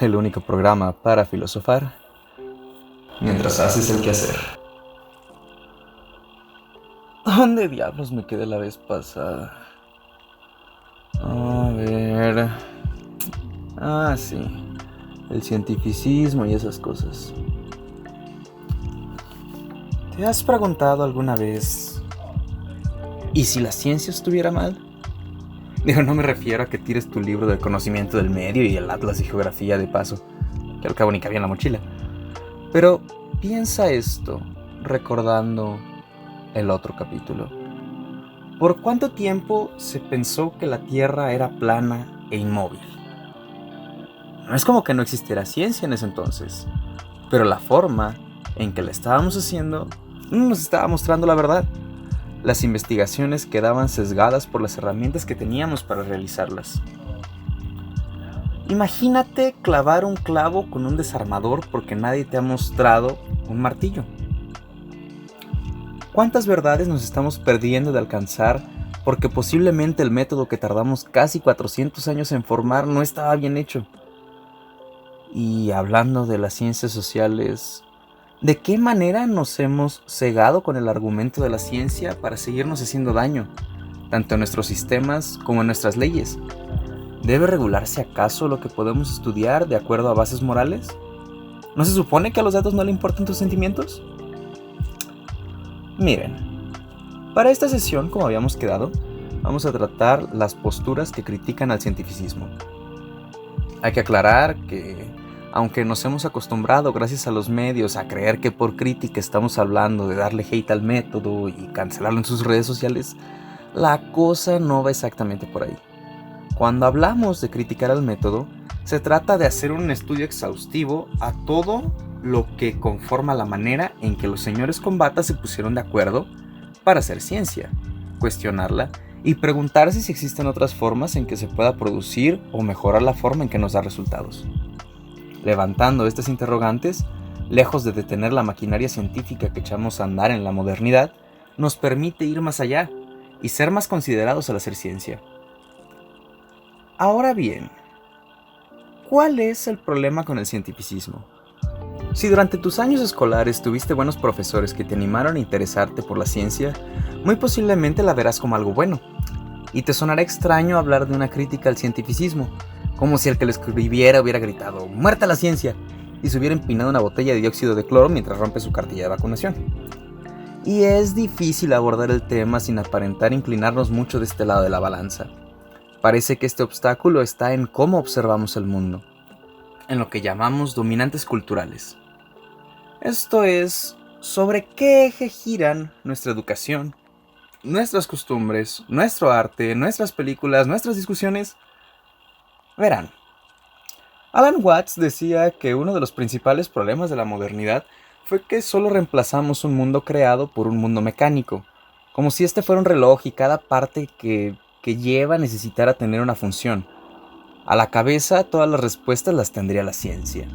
el único programa para filosofar mientras haces el quehacer. ¿Dónde diablos me quedé la vez pasada? A ver... sí, el cientificismo y esas cosas. ¿Te has preguntado alguna vez, ¿y si la ciencia estuviera mal? Digo, no me refiero a que tires tu libro de conocimiento del medio y el atlas de geografía de paso, que al cabo ni cabía en la mochila. Pero piensa esto, recordando el otro capítulo. ¿Por cuánto tiempo se pensó que la Tierra era plana e inmóvil? No es como que no existiera ciencia en ese entonces, pero la forma en que la estábamos haciendo no nos estaba mostrando la verdad. Las investigaciones quedaban sesgadas por las herramientas que teníamos para realizarlas. Imagínate clavar un clavo con un desarmador porque nadie te ha mostrado un martillo. ¿Cuántas verdades nos estamos perdiendo de alcanzar porque posiblemente el método que tardamos casi 400 años en formar no estaba bien hecho? Y hablando de las ciencias sociales, ¿de qué manera nos hemos cegado con el argumento de la ciencia para seguirnos haciendo daño, tanto en nuestros sistemas como en nuestras leyes? ¿Debe regularse acaso lo que podemos estudiar de acuerdo a bases morales? ¿No se supone que a los datos no le importan tus sentimientos? Miren, para esta sesión, como habíamos quedado, vamos a tratar las posturas que critican al cientificismo. Hay que aclarar que, aunque nos hemos acostumbrado gracias a los medios a creer que por crítica estamos hablando de darle hate al método y cancelarlo en sus redes sociales, la cosa no va exactamente por ahí. Cuando hablamos de criticar al método, se trata de hacer un estudio exhaustivo a todo lo que conforma la manera en que los señores con bata se pusieron de acuerdo para hacer ciencia, cuestionarla y preguntarse si existen otras formas en que se pueda producir o mejorar la forma en que nos da resultados. Levantando estas interrogantes, lejos de detener la maquinaria científica que echamos a andar en la modernidad, nos permite ir más allá y ser más considerados al hacer ciencia. Ahora bien, ¿cuál es el problema con el cientificismo? Si durante tus años escolares tuviste buenos profesores que te animaron a interesarte por la ciencia, muy posiblemente la verás como algo bueno, y te sonará extraño hablar de una crítica al cientificismo, como si el que lo escribiera hubiera gritado ¡muerta la ciencia!, y se hubiera empinado una botella de dióxido de cloro mientras rompe su cartilla de vacunación. Y es difícil abordar el tema sin aparentar inclinarnos mucho de este lado de la balanza. Parece que este obstáculo está en cómo observamos el mundo, en lo que llamamos dominantes culturales. Esto es, sobre qué eje giran nuestra educación, nuestras costumbres, nuestro arte, nuestras películas, nuestras discusiones. Verán, Alan Watts decía que uno de los principales problemas de la modernidad fue que solo reemplazamos un mundo creado por un mundo mecánico, como si este fuera un reloj y cada parte que lleva necesitara tener una función. A la cabeza todas las respuestas las tendría la ciencia.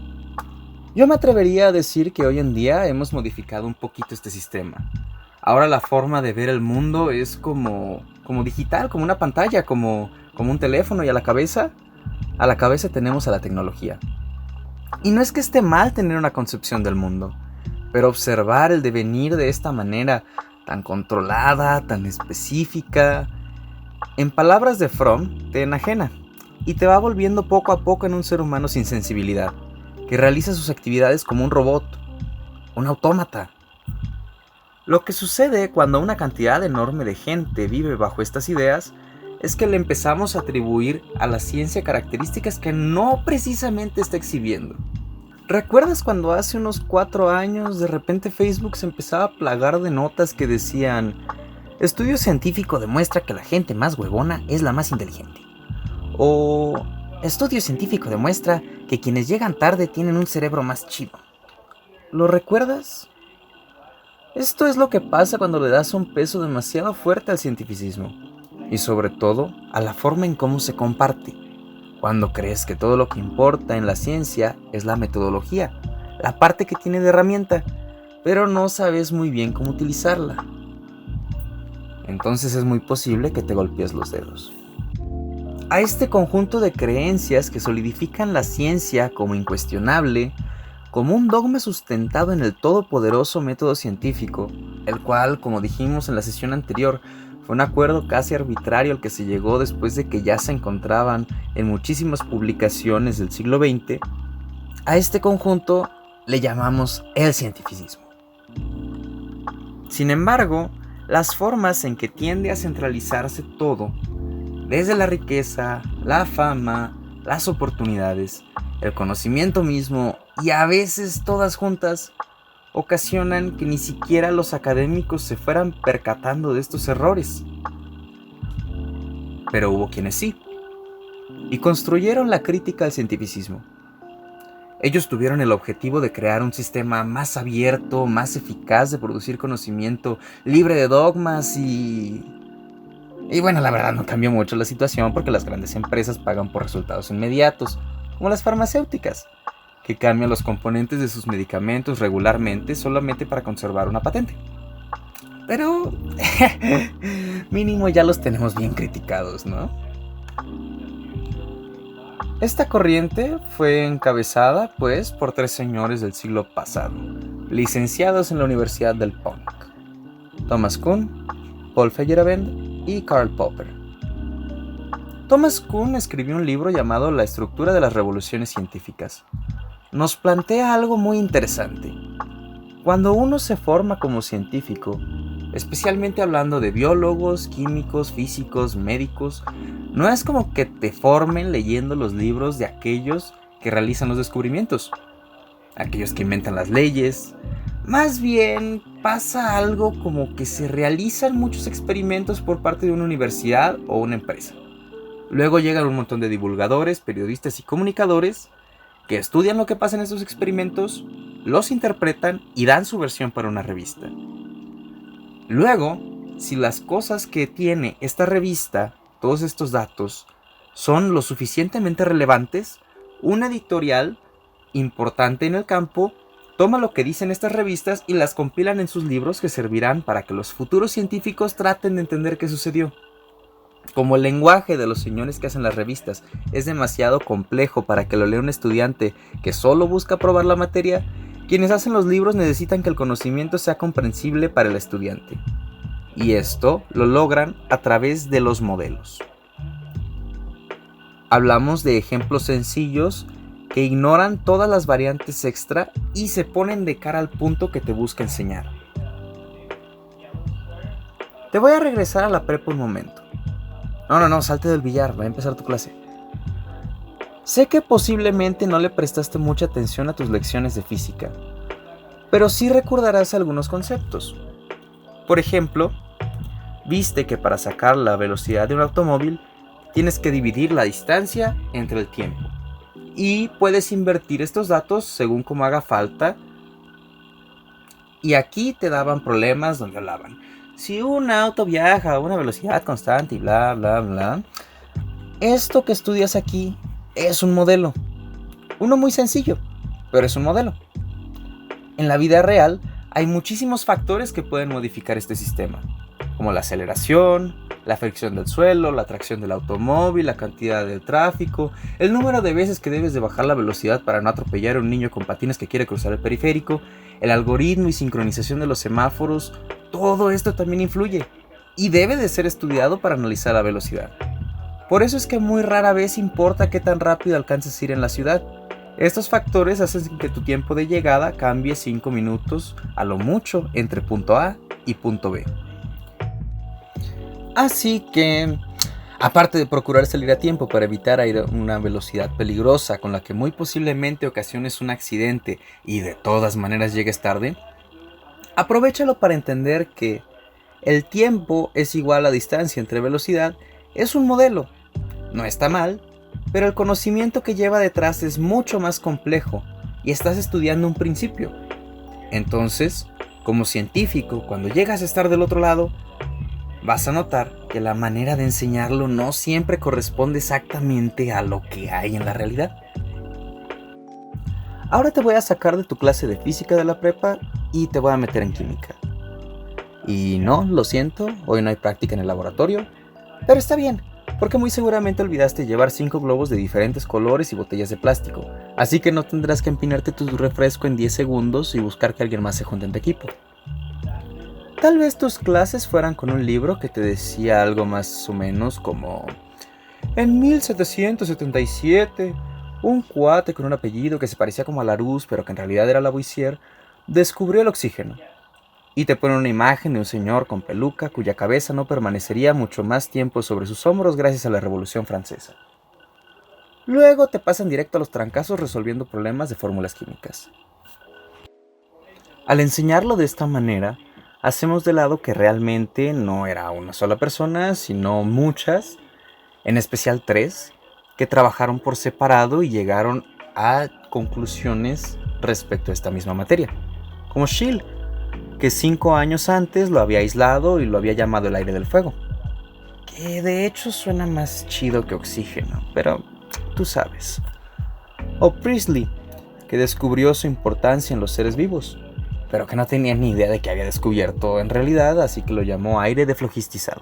Yo me atrevería a decir que hoy en día hemos modificado un poquito este sistema. Ahora la forma de ver el mundo es como digital, como una pantalla, como un teléfono, y a la cabeza tenemos a la tecnología. Y no es que esté mal tener una concepción del mundo, pero observar el devenir de esta manera tan controlada, tan específica, en palabras de Fromm, te enajena y te va volviendo poco a poco en un ser humano sin sensibilidad, que realiza sus actividades como un robot, un autómata. Lo que sucede cuando una cantidad enorme de gente vive bajo estas ideas es que le empezamos a atribuir a la ciencia características que no precisamente está exhibiendo. ¿Recuerdas cuando hace unos 4 años de repente Facebook se empezaba a plagar de notas que decían: estudio científico demuestra que la gente más huevona es la más inteligente? O estudio científico demuestra que quienes llegan tarde tienen un cerebro más chido. ¿Lo recuerdas? Esto es lo que pasa cuando le das un peso demasiado fuerte al cientificismo, y sobre todo a la forma en cómo se comparte, cuando crees que todo lo que importa en la ciencia es la metodología, la parte que tiene de herramienta, pero no sabes muy bien cómo utilizarla. Entonces es muy posible que te golpees los dedos. a este conjunto de creencias que solidifican la ciencia como incuestionable, como un dogma sustentado en el todopoderoso método científico, el cual, como dijimos en la sesión anterior, fue un acuerdo casi arbitrario al que se llegó después de que ya se encontraban en muchísimas publicaciones del siglo XX. A este conjunto le llamamos el cientificismo. Sin embargo, las formas en que tiende a centralizarse todo, desde la riqueza, la fama, las oportunidades, el conocimiento mismo y a veces todas juntas, ocasionan que ni siquiera los académicos se fueran percatando de estos errores. Pero hubo quienes sí, y construyeron la crítica al cientificismo. Ellos tuvieron el objetivo de crear un sistema más abierto, más eficaz de producir conocimiento, libre de dogmas y bueno, la verdad no cambió mucho la situación porque las grandes empresas pagan por resultados inmediatos, como las farmacéuticas, que cambian los componentes de sus medicamentos regularmente solamente para conservar una patente. Pero mínimo ya los tenemos bien criticados, ¿no? Esta corriente fue encabezada, pues, por 3 señores del siglo pasado, licenciados en la Universidad del Punk: Thomas Kuhn, Paul Feyerabend y Karl Popper. Thomas Kuhn escribió un libro llamado La estructura de las revoluciones científicas. Nos plantea algo muy interesante. Cuando uno se forma como científico, especialmente hablando de biólogos, químicos, físicos, médicos, no es como que te formen leyendo los libros de aquellos que realizan los descubrimientos, aquellos que inventan las leyes. Más bien pasa algo como que se realizan muchos experimentos por parte de una universidad o una empresa. Luego llegan un montón de divulgadores, periodistas y comunicadores que estudian lo que pasa en esos experimentos, los interpretan y dan su versión para una revista. Luego, si las cosas que tiene esta revista, todos estos datos, son lo suficientemente relevantes, una editorial importante en el campo toma lo que dicen estas revistas y las compilan en sus libros que servirán para que los futuros científicos traten de entender qué sucedió. Como el lenguaje de los señores que hacen las revistas es demasiado complejo para que lo lea un estudiante que solo busca probar la materia, quienes hacen los libros necesitan que el conocimiento sea comprensible para el estudiante. Y esto lo logran a través de los modelos. Hablamos de ejemplos sencillos que ignoran todas las variantes extra y se ponen de cara al punto que te busca enseñar. Te voy a regresar a la prepa un momento. No, salte del billar, va a empezar tu clase. Sé que posiblemente no le prestaste mucha atención a tus lecciones de física, pero sí recordarás algunos conceptos. Por ejemplo, viste que para sacar la velocidad de un automóvil tienes que dividir la distancia entre el tiempo. Y puedes invertir estos datos según como haga falta. Y aquí te daban problemas donde hablaban: si un auto viaja a una velocidad constante y bla bla bla, esto que estudias aquí es un modelo. Uno muy sencillo, pero es un modelo. En la vida real hay muchísimos factores que pueden modificar este sistema, como la aceleración, la fricción del suelo, la tracción del automóvil, la cantidad de tráfico, el número de veces que debes de bajar la velocidad para no atropellar a un niño con patines que quiere cruzar el periférico, el algoritmo y sincronización de los semáforos. Todo esto también influye y debe de ser estudiado para analizar la velocidad. Por eso es que muy rara vez importa qué tan rápido alcances a ir en la ciudad. Estos factores hacen que tu tiempo de llegada cambie 5 minutos a lo mucho entre punto A y punto B. Así que, aparte de procurar salir a tiempo para evitar ir a una velocidad peligrosa con la que muy posiblemente ocasiones un accidente y de todas maneras llegues tarde, aprovéchalo para entender que el tiempo es igual a distancia entre velocidad. Es un modelo, no está mal, pero el conocimiento que lleva detrás es mucho más complejo y estás estudiando un principio. Entonces, como científico, cuando llegas a estar del otro lado, vas a notar que la manera de enseñarlo no siempre corresponde exactamente a lo que hay en la realidad. Ahora te voy a sacar de tu clase de física de la prepa y te voy a meter en química. Y no, lo siento, hoy no hay práctica en el laboratorio, pero está bien, porque muy seguramente olvidaste llevar 5 globos de diferentes colores y botellas de plástico, así que no tendrás que empinarte tu refresco en 10 segundos y buscar que alguien más se junte en tu equipo. Tal vez tus clases fueran con un libro que te decía algo más o menos como: en 1777, un cuate con un apellido que se parecía como a Larousse, pero que en realidad era Lavoisier, descubrió el oxígeno. Y te pone una imagen de un señor con peluca cuya cabeza no permanecería mucho más tiempo sobre sus hombros gracias a la Revolución Francesa. Luego te pasan directo a los trancazos resolviendo problemas de fórmulas químicas. Al enseñarlo de esta manera, hacemos de lado que realmente no era una sola persona, sino muchas, en especial 3, que trabajaron por separado y llegaron a conclusiones respecto a esta misma materia, como Scheele, que 5 años antes lo había aislado y lo había llamado el aire del fuego, que de hecho suena más chido que oxígeno, pero tú sabes. O Priestley, que descubrió su importancia en los seres vivos, pero que no tenía ni idea de que había descubierto en realidad, así que lo llamó aire deflogistizado.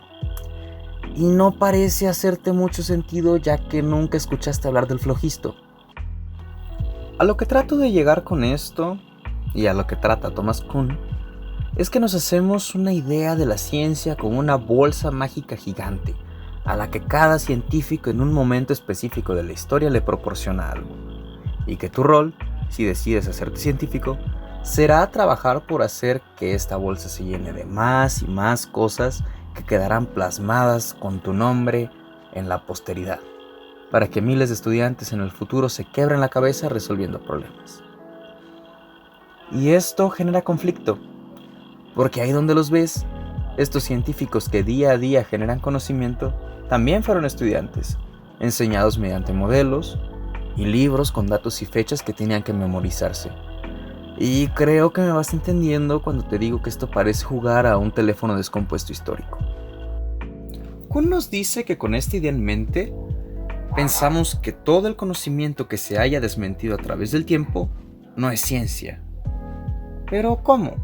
Y no parece hacerte mucho sentido ya que nunca escuchaste hablar del flogisto. A lo que trato de llegar con esto, y a lo que trata Thomas Kuhn, es que nos hacemos una idea de la ciencia como una bolsa mágica gigante, a la que cada científico en un momento específico de la historia le proporciona algo, y que tu rol, si decides hacerte científico, será trabajar por hacer que esta bolsa se llene de más y más cosas que quedarán plasmadas con tu nombre en la posteridad, para que miles de estudiantes en el futuro se quebren la cabeza resolviendo problemas. Y esto genera conflicto, porque ahí donde los ves, estos científicos que día a día generan conocimiento, también fueron estudiantes, enseñados mediante modelos y libros con datos y fechas que tenían que memorizarse. Y creo que me vas entendiendo cuando te digo que esto parece jugar a un teléfono descompuesto histórico. Kuhn nos dice que con esta idea en mente, pensamos que todo el conocimiento que se haya desmentido a través del tiempo no es ciencia. ¿Pero cómo?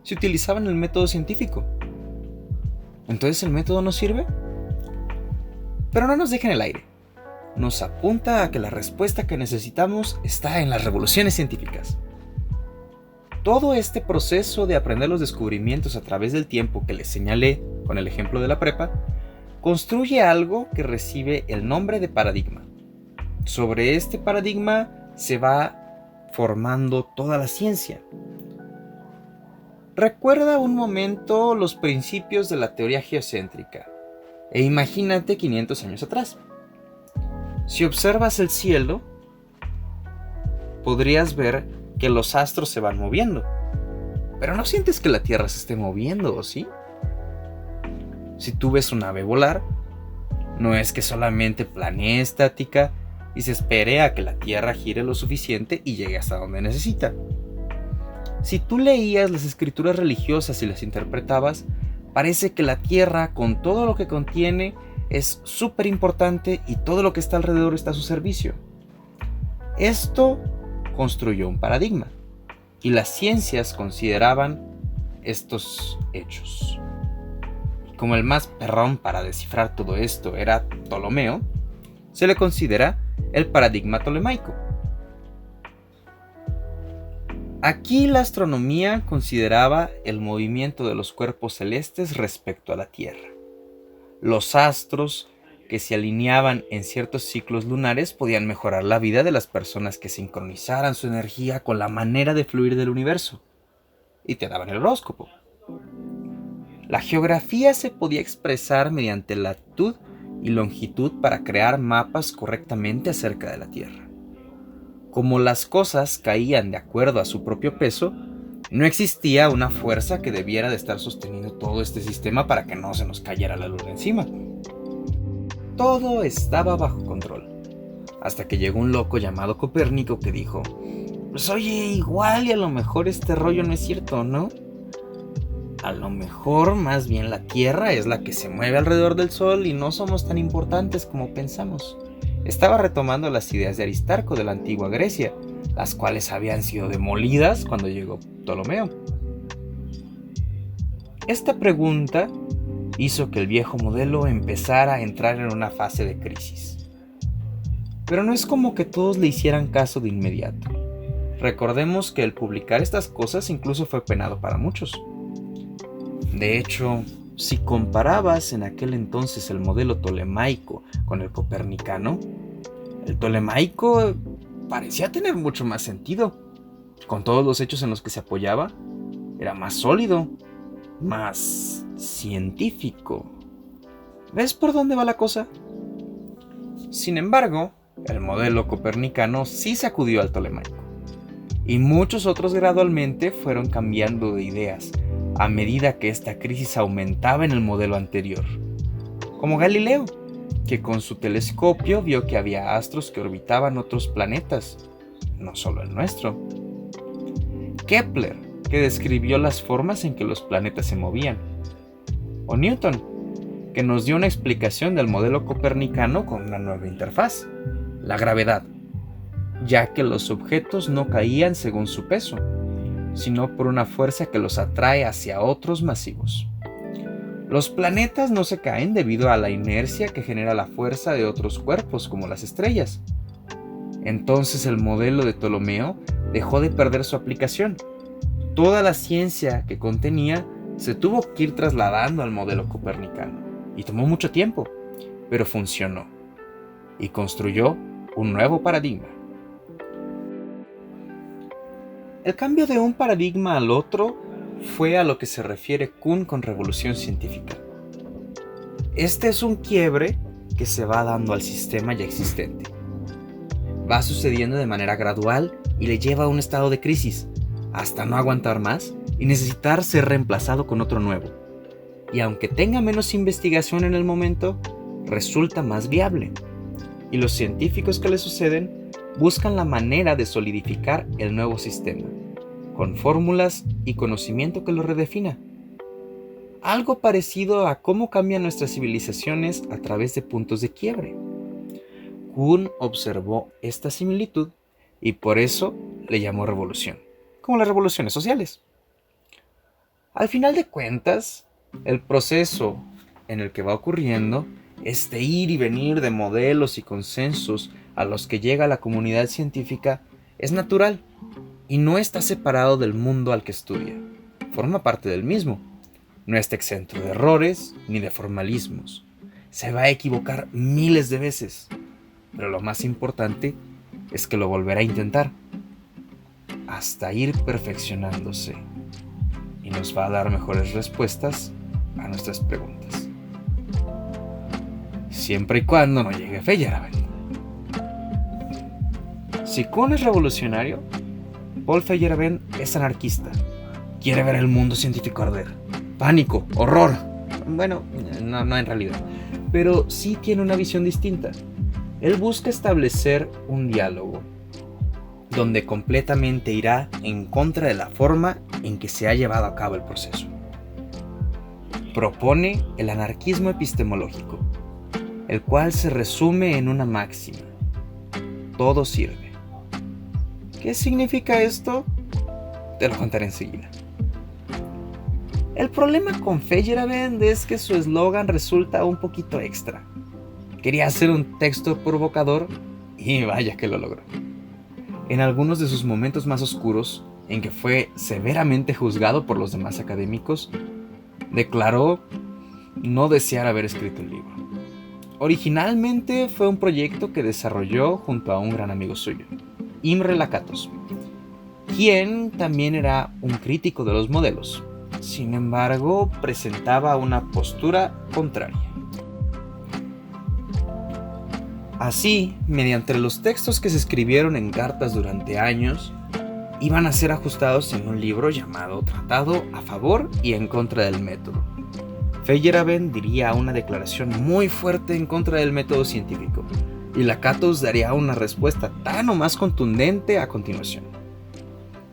Si utilizaban el método científico. ¿Entonces el método no sirve? Pero no nos deja en el aire. Nos apunta a que la respuesta que necesitamos está en las revoluciones científicas. Todo este proceso de aprender los descubrimientos a través del tiempo que les señalé con el ejemplo de la prepa, construye algo que recibe el nombre de paradigma. Sobre este paradigma se va formando toda la ciencia. Recuerda un momento los principios de la teoría geocéntrica e imagínate 500 años atrás. Si observas el cielo, podrías ver que los astros se van moviendo, pero no sientes que la Tierra se esté moviendo, ¿o sí? Si tú ves un ave volar, no es que solamente planee estática y se espere a que la Tierra gire lo suficiente y llegue hasta donde necesita. Si tú leías las escrituras religiosas y las interpretabas, parece que la Tierra, con todo lo que contiene, es súper importante y todo lo que está alrededor está a su servicio. Esto construyó un paradigma y las ciencias consideraban estos hechos. Y como el más perrón para descifrar todo esto era Ptolomeo, se le considera el paradigma tolemaico. Aquí la astronomía consideraba el movimiento de los cuerpos celestes respecto a la Tierra. Los astros que se alineaban en ciertos ciclos lunares podían mejorar la vida de las personas que sincronizaran su energía con la manera de fluir del universo, y te daban el horóscopo. La geografía se podía expresar mediante latitud y longitud para crear mapas correctamente acerca de la Tierra. Como las cosas caían de acuerdo a su propio peso, no existía una fuerza que debiera de estar sosteniendo todo este sistema para que no se nos cayera la luna encima. Todo estaba bajo control, hasta que llegó un loco llamado Copérnico que dijo: pues oye, igual y a lo mejor este rollo no es cierto, ¿no? A lo mejor más bien la Tierra es la que se mueve alrededor del Sol y no somos tan importantes como pensamos. Estaba retomando las ideas de Aristarco de la antigua Grecia, las cuales habían sido demolidas cuando llegó Ptolomeo. Esta pregunta hizo que el viejo modelo empezara a entrar en una fase de crisis. Pero no es como que todos le hicieran caso de inmediato. Recordemos que el publicar estas cosas incluso fue penado para muchos. De hecho, si comparabas en aquel entonces el modelo tolemaico con el copernicano, el tolemaico parecía tener mucho más sentido. Con todos los hechos en los que se apoyaba, era más sólido, más científico. ¿Ves por dónde va la cosa? Sin embargo, el modelo copernicano sí sacudió al tolemaico, y muchos otros gradualmente fueron cambiando de ideas a medida que esta crisis aumentaba en el modelo anterior, como Galileo, que con su telescopio vio que había astros que orbitaban otros planetas, no solo el nuestro. Kepler, que describió las formas en que los planetas se movían. O Newton, que nos dio una explicación del modelo copernicano con una nueva interfaz, la gravedad, ya que los objetos no caían según su peso, sino por una fuerza que los atrae hacia otros masivos. Los planetas no se caen debido a la inercia que genera la fuerza de otros cuerpos como las estrellas. Entonces el modelo de Ptolomeo dejó de perder su aplicación. Toda la ciencia que contenía se tuvo que ir trasladando al modelo copernicano, y tomó mucho tiempo, pero funcionó, y construyó un nuevo paradigma. El cambio de un paradigma al otro fue a lo que se refiere Kuhn con revolución científica. Este es un quiebre que se va dando al sistema ya existente. Va sucediendo de manera gradual y le lleva a un estado de crisis, hasta no aguantar más y necesitar ser reemplazado con otro nuevo. Y aunque tenga menos investigación en el momento, resulta más viable. Y los científicos que le suceden buscan la manera de solidificar el nuevo sistema, con fórmulas y conocimiento que lo redefina. Algo parecido a cómo cambian nuestras civilizaciones a través de puntos de quiebre. Kuhn observó esta similitud y por eso le llamó revolución, como las revoluciones sociales. Al final de cuentas, el proceso en el que va ocurriendo, este ir y venir de modelos y consensos a los que llega la comunidad científica, es natural y no está separado del mundo al que estudia. Forma parte del mismo. No está exento de errores ni de formalismos. Se va a equivocar miles de veces, pero lo más importante es que lo volverá a intentar hasta ir perfeccionándose y nos va a dar mejores respuestas a nuestras preguntas. Siempre y cuando no llegue Feyerabend. Si Kuhn es revolucionario, Paul Feyerabend es anarquista. Quiere ver el mundo científico arder. Pánico, horror. Bueno, no en realidad. Pero sí tiene una visión distinta. Él busca establecer un diálogo donde completamente irá en contra de la forma en que se ha llevado a cabo el proceso. Propone el anarquismo epistemológico, el cual se resume en una máxima: todo sirve. ¿Qué significa esto? Te lo contaré enseguida. El problema con Feyerabend es que su eslogan resulta un poquito extra. Quería hacer un texto provocador y vaya que lo logró. En algunos de sus momentos más oscuros, en que fue severamente juzgado por los demás académicos, declaró no desear haber escrito el libro. Originalmente fue un proyecto que desarrolló junto a un gran amigo suyo, Imre Lakatos, quien también era un crítico de los modelos. Sin embargo, presentaba una postura contraria. Así, mediante los textos que se escribieron en cartas durante años, iban a ser ajustados en un libro llamado Tratado a favor y en contra del método. Feyerabend diría una declaración muy fuerte en contra del método científico, y Lakatos daría una respuesta tan o más contundente a continuación.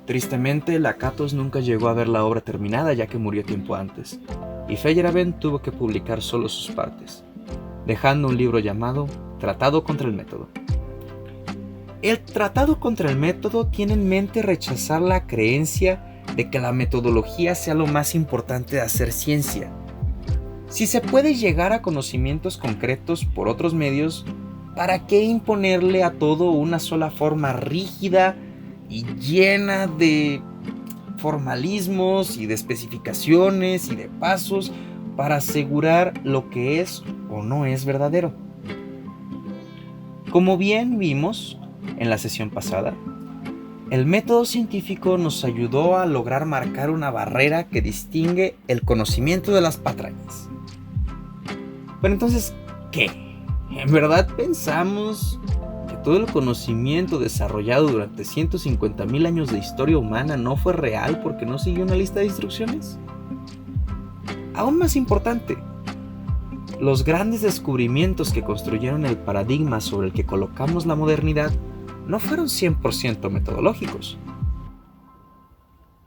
Tristemente, Lakatos nunca llegó a ver la obra terminada ya que murió tiempo antes, y Feyerabend tuvo que publicar solo sus partes, dejando un libro llamado Tratado contra el método. El Tratado contra el método tiene en mente rechazar la creencia de que la metodología sea lo más importante de hacer ciencia. Si se puede llegar a conocimientos concretos por otros medios, ¿para qué imponerle a todo una sola forma rígida y llena de formalismos y de especificaciones y de pasos para asegurar lo que es o no es verdadero? Como bien vimos en la sesión pasada, el método científico nos ayudó a lograr marcar una barrera que distingue el conocimiento de las patrañas. Pero entonces, ¿qué? ¿En verdad pensamos que todo el conocimiento desarrollado durante 150,000 años de historia humana no fue real porque no siguió una lista de instrucciones? Aún más importante, los grandes descubrimientos que construyeron el paradigma sobre el que colocamos la modernidad no fueron 100% metodológicos.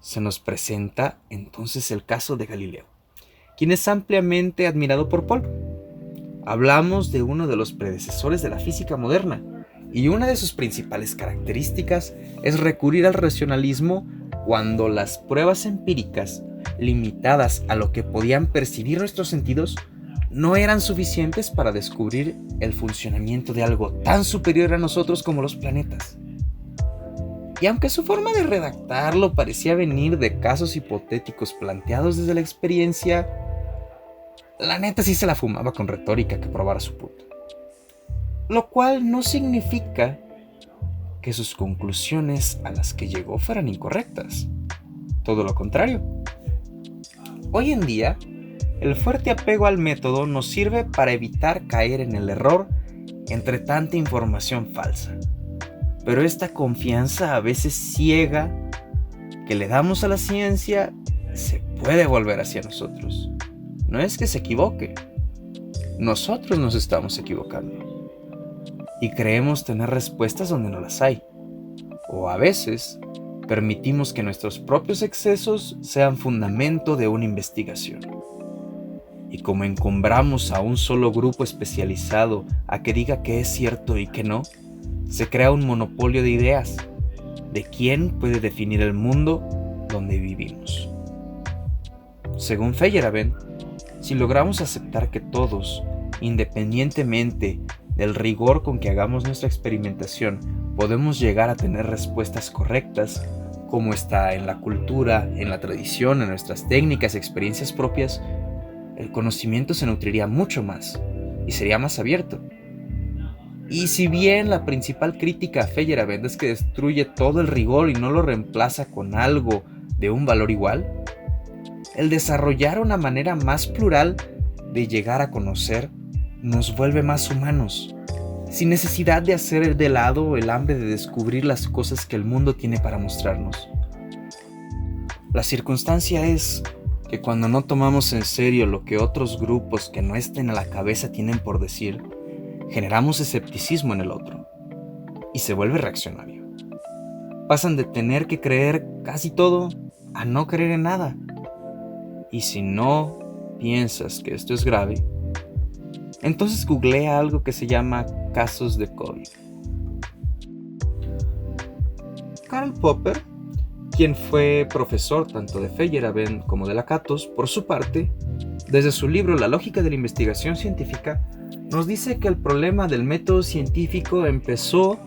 Se nos presenta entonces el caso de Galileo, quien es ampliamente admirado por Paul. Hablamos de uno de los predecesores de la física moderna, y una de sus principales características es recurrir al racionalismo cuando las pruebas empíricas, limitadas a lo que podían percibir nuestros sentidos, no eran suficientes para descubrir el funcionamiento de algo tan superior a nosotros como los planetas. Y aunque su forma de redactarlo parecía venir de casos hipotéticos planteados desde la experiencia, la neta sí se la fumaba con retórica que probara su punto. Lo cual no significa que sus conclusiones a las que llegó fueran incorrectas. Todo lo contrario. Hoy en día, el fuerte apego al método nos sirve para evitar caer en el error entre tanta información falsa. Pero esta confianza a veces ciega que le damos a la ciencia se puede volver hacia nosotros. No es que se equivoque, nosotros nos estamos equivocando. Y creemos tener respuestas donde no las hay. O a veces permitimos que nuestros propios excesos sean fundamento de una investigación. Y como encumbramos a un solo grupo especializado a que diga que es cierto y que no, se crea un monopolio de ideas de quién puede definir el mundo donde vivimos. Según Feyerabend, si logramos aceptar que todos, independientemente del rigor con que hagamos nuestra experimentación, podemos llegar a tener respuestas correctas, como está en la cultura, en la tradición, en nuestras técnicas y experiencias propias, el conocimiento se nutriría mucho más y sería más abierto. Y si bien la principal crítica a Feyerabend es que destruye todo el rigor y no lo reemplaza con algo de un valor igual, el desarrollar una manera más plural de llegar a conocer nos vuelve más humanos, sin necesidad de hacer de lado el hambre de descubrir las cosas que el mundo tiene para mostrarnos. La circunstancia es que cuando no tomamos en serio lo que otros grupos que no estén a la cabeza tienen por decir, generamos escepticismo en el otro y se vuelve reaccionario. Pasan de tener que creer casi todo a no creer en nada. Y si no piensas que esto es grave, entonces googlea algo que se llama casos de COVID. Karl Popper, quien fue profesor tanto de Feyerabend como de Lakatos, por su parte, desde su libro La lógica de la investigación científica, nos dice que el problema del método científico empezó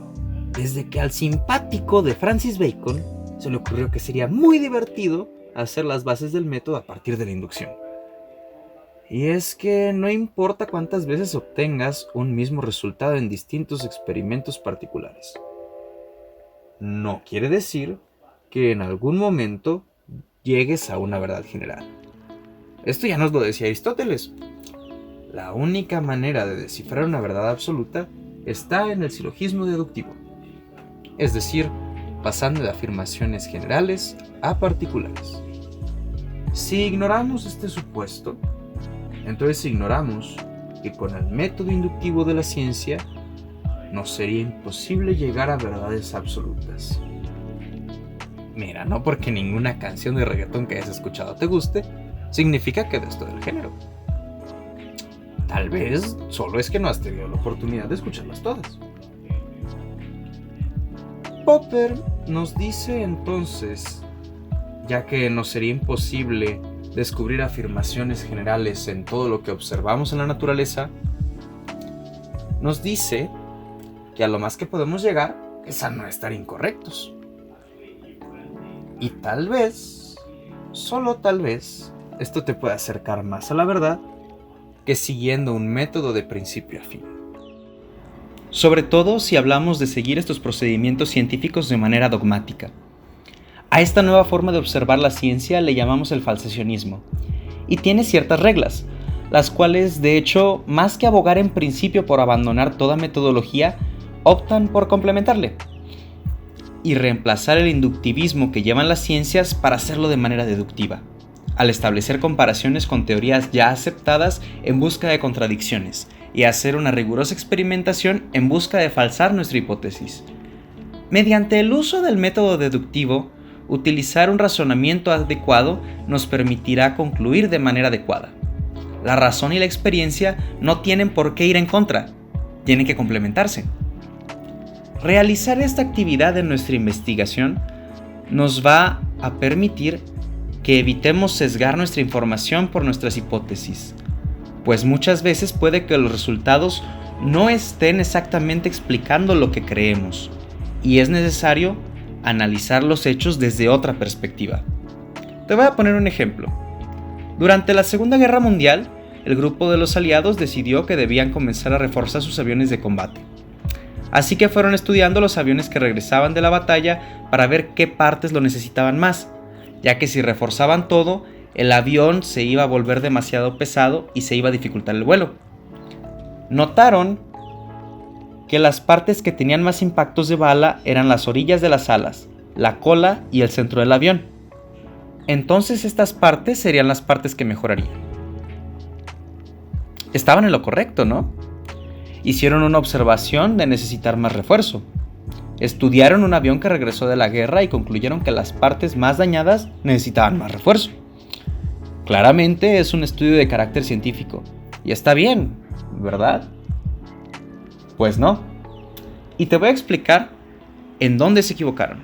desde que al simpático de Francis Bacon se le ocurrió que sería muy divertido hacer las bases del método a partir de la inducción. Y es que no importa cuántas veces obtengas un mismo resultado en distintos experimentos particulares. No quiere decir que en algún momento llegues a una verdad general. Esto ya nos lo decía Aristóteles. La única manera de descifrar una verdad absoluta está en el silogismo deductivo, es decir, pasando de afirmaciones generales a particulares. Si ignoramos este supuesto, entonces ignoramos que con el método inductivo de la ciencia nos sería imposible llegar a verdades absolutas. Mira, no porque ninguna canción de reggaetón que hayas escuchado te guste, significa que de esto del género. Tal vez solo es que no has tenido la oportunidad de escucharlas todas. Popper nos dice entonces, ya que nos sería imposible descubrir afirmaciones generales en todo lo que observamos en la naturaleza, nos dice que a lo más que podemos llegar es a no estar incorrectos. Y tal vez, solo tal vez, esto te puede acercar más a la verdad que siguiendo un método de principio a fin. Sobre todo si hablamos de seguir estos procedimientos científicos de manera dogmática. A esta nueva forma de observar la ciencia le llamamos el falsacionismo, y tiene ciertas reglas, las cuales, de hecho, más que abogar en principio por abandonar toda metodología, optan por complementarle y reemplazar el inductivismo que llevan las ciencias para hacerlo de manera deductiva, al establecer comparaciones con teorías ya aceptadas en busca de contradicciones y hacer una rigurosa experimentación en busca de falsar nuestra hipótesis. Mediante el uso del método deductivo, utilizar un razonamiento adecuado nos permitirá concluir de manera adecuada. La razón y la experiencia no tienen por qué ir en contra, tienen que complementarse. Realizar esta actividad en nuestra investigación nos va a permitir que evitemos sesgar nuestra información por nuestras hipótesis, pues muchas veces puede que los resultados no estén exactamente explicando lo que creemos, y es necesario analizar los hechos desde otra perspectiva. Te voy a poner un ejemplo. Durante la Segunda Guerra Mundial, el grupo de los aliados decidió que debían comenzar a reforzar sus aviones de combate. Así que fueron estudiando los aviones que regresaban de la batalla para ver qué partes lo necesitaban más, ya que si reforzaban todo, el avión se iba a volver demasiado pesado y se iba a dificultar el vuelo. Notaron que las partes que tenían más impactos de bala eran las orillas de las alas, la cola y el centro del avión. Entonces estas partes serían las partes que mejorarían. Estaban en lo correcto, ¿no? Hicieron una observación de necesitar más refuerzo. Estudiaron un avión que regresó de la guerra y concluyeron que las partes más dañadas necesitaban más refuerzo. Claramente es un estudio de carácter científico. Y está bien, ¿verdad? Pues no. Y te voy a explicar en dónde se equivocaron.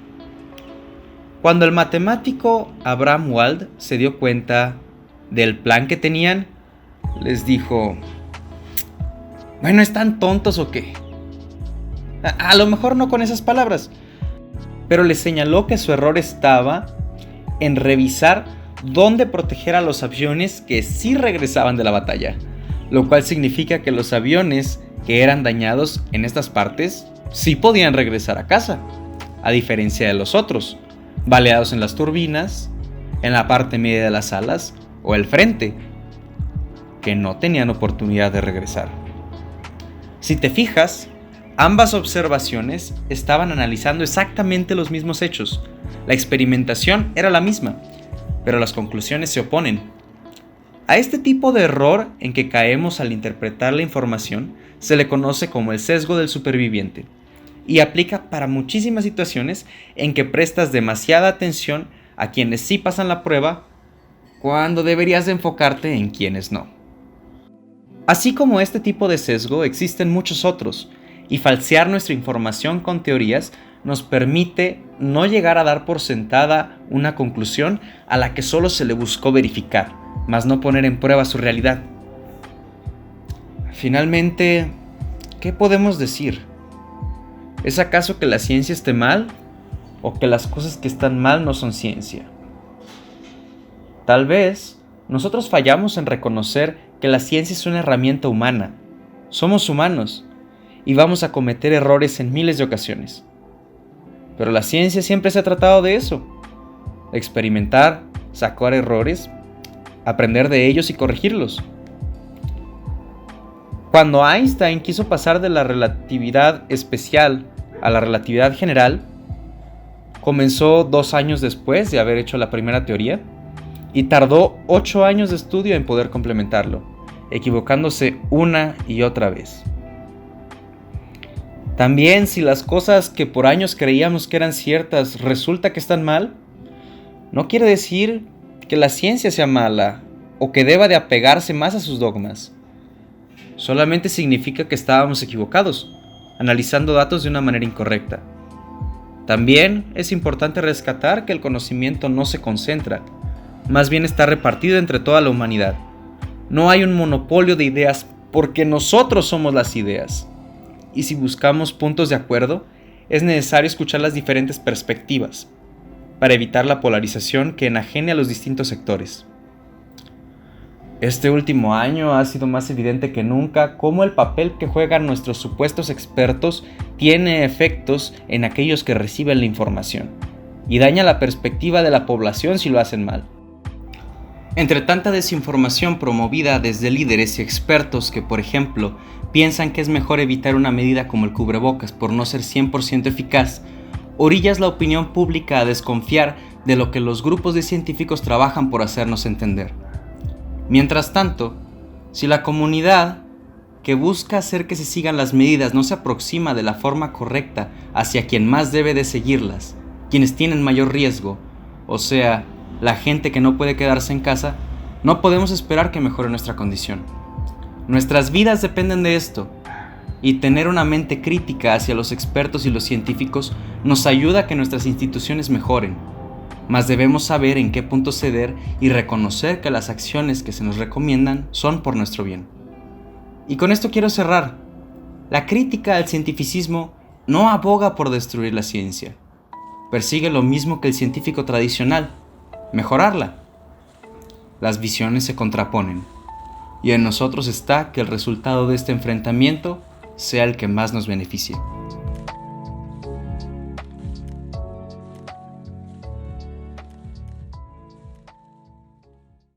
Cuando el matemático Abraham Wald se dio cuenta del plan que tenían, les dijo: bueno, ¿están tontos o qué? A lo mejor no con esas palabras, pero les señaló que su error estaba en revisar dónde proteger a los aviones que sí regresaban de la batalla, lo cual significa que los aviones que eran dañados en estas partes sí podían regresar a casa, a diferencia de los otros, baleados en las turbinas, en la parte media de las alas o el frente, que no tenían oportunidad de regresar. Si te fijas, ambas observaciones estaban analizando exactamente los mismos hechos. La experimentación era la misma, pero las conclusiones se oponen. A este tipo de error en que caemos al interpretar la información se le conoce como el sesgo del superviviente, y aplica para muchísimas situaciones en que prestas demasiada atención a quienes sí pasan la prueba cuando deberías de enfocarte en quienes no. Así como este tipo de sesgo, existen muchos otros, y falsear nuestra información con teorías nos permite no llegar a dar por sentada una conclusión a la que solo se le buscó verificar, mas no poner en prueba su realidad. Finalmente, ¿qué podemos decir? ¿Es acaso que la ciencia esté mal? ¿O que las cosas que están mal no son ciencia? Tal vez nosotros fallamos en reconocer que la ciencia es una herramienta humana. Somos humanos y vamos a cometer errores en miles de ocasiones. Pero la ciencia siempre se ha tratado de eso: experimentar, sacar errores, aprender de ellos y corregirlos. Cuando Einstein quiso pasar de la relatividad especial a la relatividad general, comenzó 2 años después de haber hecho la primera teoría y tardó 8 años de estudio en poder complementarlo, equivocándose una y otra vez. También, si las cosas que por años creíamos que eran ciertas resulta que están mal, no quiere decir que la ciencia sea mala o que deba de apegarse más a sus dogmas. Solamente significa que estábamos equivocados, analizando datos de una manera incorrecta. También es importante rescatar que el conocimiento no se concentra, más bien está repartido entre toda la humanidad. No hay un monopolio de ideas porque nosotros somos las ideas. Y si buscamos puntos de acuerdo, es necesario escuchar las diferentes perspectivas, para evitar la polarización que enajene a los distintos sectores. Este último año ha sido más evidente que nunca cómo el papel que juegan nuestros supuestos expertos tiene efectos en aquellos que reciben la información, y daña la perspectiva de la población si lo hacen mal. Entre tanta desinformación promovida desde líderes y expertos que, por ejemplo, piensan que es mejor evitar una medida como el cubrebocas por no ser 100% eficaz, orillas la opinión pública a desconfiar de lo que los grupos de científicos trabajan por hacernos entender. Mientras tanto, si la comunidad que busca hacer que se sigan las medidas no se aproxima de la forma correcta hacia quien más debe de seguirlas, quienes tienen mayor riesgo, o sea, la gente que no puede quedarse en casa, no podemos esperar que mejore nuestra condición. Nuestras vidas dependen de esto, y tener una mente crítica hacia los expertos y los científicos nos ayuda a que nuestras instituciones mejoren, mas debemos saber en qué punto ceder y reconocer que las acciones que se nos recomiendan son por nuestro bien. Y con esto quiero cerrar. La crítica al cientificismo no aboga por destruir la ciencia. Persigue lo mismo que el científico tradicional: mejorarla. Las visiones se contraponen, y en nosotros está que el resultado de este enfrentamiento sea el que más nos beneficie.